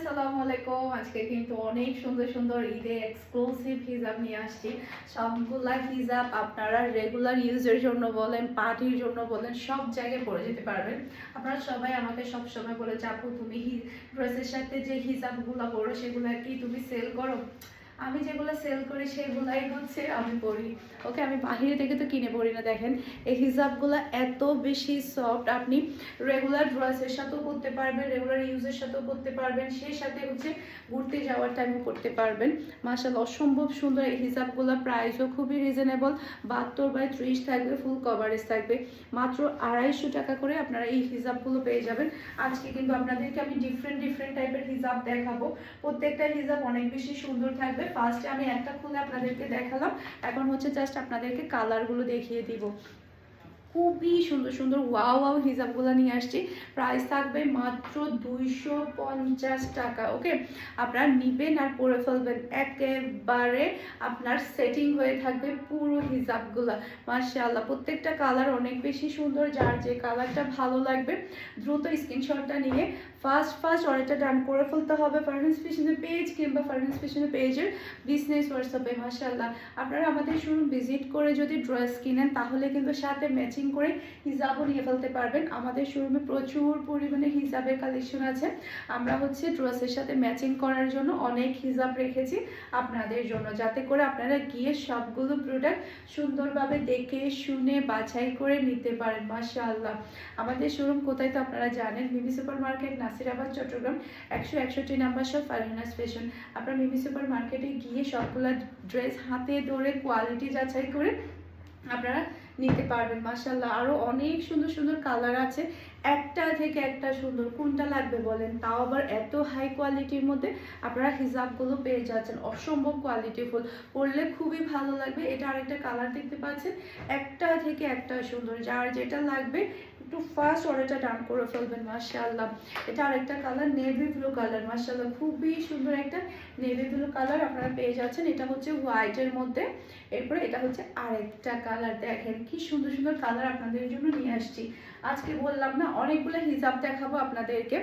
আসসালামু আলাইকুম। আজকে কিন্তু অনেক সুন্দর সুন্দর ঈদে এক্সক্লুসিভ হিজাব নিয়ে আসছি। সবগুলা হিজাব আপনারা রেগুলার ইউজের জন্য বলেন, পার্টির জন্য বলেন, সব জায়গায় পরে যেতে পারবেন। আপনারা সবাই আমাকে সব সময় বলে যে আপু তুমি ড্রেসের সাথে যে হিজাবগুলো পরো সেগুলো কি তুমি সেল করো? আমি যেগুলো সেল করি সেগুলাই হচ্ছে আমি পরি। ওকে, আমি বাহিরে থেকে তো কিনে পরি না। দেখেন এই হিজাবগুলো এত বেশি সফট, আপনি রেগুলার ড্রেসের সাথেও পরতে পারবেন, রেগুলার ইউজের সাথেও পরতে পারবেন, সেই সাথে হচ্ছে ঘুরতে যাওয়ার টাইমও পরতে পারবেন। মাশাআল্লাহ অসম্ভব সুন্দর এই হিজাবগুলো, প্রাইসও খুবই রিজনেবল। 72/30 থাকবে, ফুল কভারেজ থাকবে। মাত্র 250 টাকা করে আপনারা এই হিজাবগুলো পেয়ে যাবেন। আজকে কিন্তু আপনাদেরকে আমি ডিফারেন্ট ডিফারেন্ট টাইপের হিজাব দেখাবো। প্রত্যেকটা হিজাব অনেক বেশি সুন্দর থাকবে। ফার্স্টে আমি একটা খুলে আপনাদেরকে দেখালাম, এখন হচ্ছে জাস্ট আপনাদেরকে কালারগুলো দেখিয়ে দিব। খুবই সুন্দর সুন্দর ওয়াও ওয়াও হিজাবগুলো নিয়ে আসছি। প্রাইস থাকবে মাত্র 250 টাকা। ওকে, আপনারা নিবেন আর পরে ফেলবেন, একেবারে আপনার সেটিং হয়ে থাকবে পুরো হিজাবগুলো। মাশাআল্লাহ প্রত্যেকটা কালার অনেক বেশি সুন্দর। যার যে কালারটা ভালো লাগবে দ্রুত স্ক্রিনশটটা নিয়ে ফার্স্ট অর্ডারটা ডান করে ফেলতে হবে ফারহানাস ফ্যাশনের পেজ কিংবা ফারহানাস ফ্যাশনের পেজের বিজনেস হোয়াটসঅ্যাপে। মাশাআল্লাহ আপনারা আমাদের শোরুম ভিজিট করে যদি ড্রেস কিনেন তাহলে কিন্তু সাথে ম্যাচিং করে হিজাবও নিয়ে ফেলতে পারবেন। আমাদের শোরুমে প্রচুর পরিমাণে হিজাবের কালেকশন আছে। আমরা হচ্ছে ড্রেসের সাথে ম্যাচিং করার জন্য অনেক হিজাব রেখেছি আপনাদের জন্য, যাতে করে আপনারা গিয়ে সবগুলো প্রোডাক্ট সুন্দরভাবে দেখে শুনে বাছাই করে নিতে পারেন। মাশাআল্লাহ আমাদের শোরুম কোথায় তো আপনারা জানেন, Mimi super market, Nasirabad, Chattogram 161 number shop Farhana's fashion. আপনারা মিমি সুপার মার্কেটে গিয়ে সবগুলো ড্রেস হাতে ধরে কোয়ালিটি যাচাই করে আপনারা নিতে পারবেন। মাশাআল্লাহ আরও অনেক সুন্দর সুন্দর কালার আছে, একটা থেকে একটা সুন্দর। কোনটা লাগবে বলেন, তাও আবার এত হাই কোয়ালিটির মধ্যে আপনারা হিজাবগুলো পেয়ে যাচ্ছেন, অসম্ভব কোয়ালিটিফুল, পরলে খুবই ভালো লাগবে। এটা আরেকটা কালার দেখতে পাচ্ছেন, একটা থেকে একটা সুন্দর। যার যেটা লাগবে একটু ফার্স্ট অর্ডারটা ডান করে ফেলবেন। মাশাআল্লাহ এটা আরেকটা কালার, নেভি ব্লু কালার। মাশাআল্লাহ খুবই সুন্দর একটা নেভি ব্লু কালার আপনারা পেয়ে যাচ্ছেন। এটা হচ্ছে হোয়াইটের মধ্যে। এরপরে এটা হচ্ছে আরেকটা কালার, দেখেন কি সুন্দর সুন্দর কালার আপনাদের জন্য নিয়ে আসছি। আজকে বললাম না অনেকগুলো হিজাব দেখাবো আপনাদেরকে।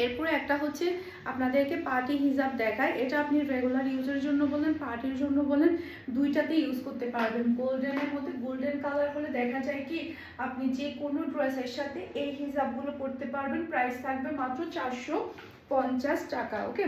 এরপরে একটা হচ্ছে আপনাদেরকে পার্টি হিজাব দেখায়। এটা আপনি রেগুলার ইউজের জন্য বলেন, পার্টির জন্য বলেন, দুইটাতে ইউজ করতে পারবেন। গোল্ডেনের মধ্যে গোল্ডেন কালার হলে দেখা যায় কি আপনি যে কোনো ড্রেসের সাথে এই হিজাবগুলো পরতে পারবেন। প্রাইস থাকবে মাত্র 450 টাকা। ওকে,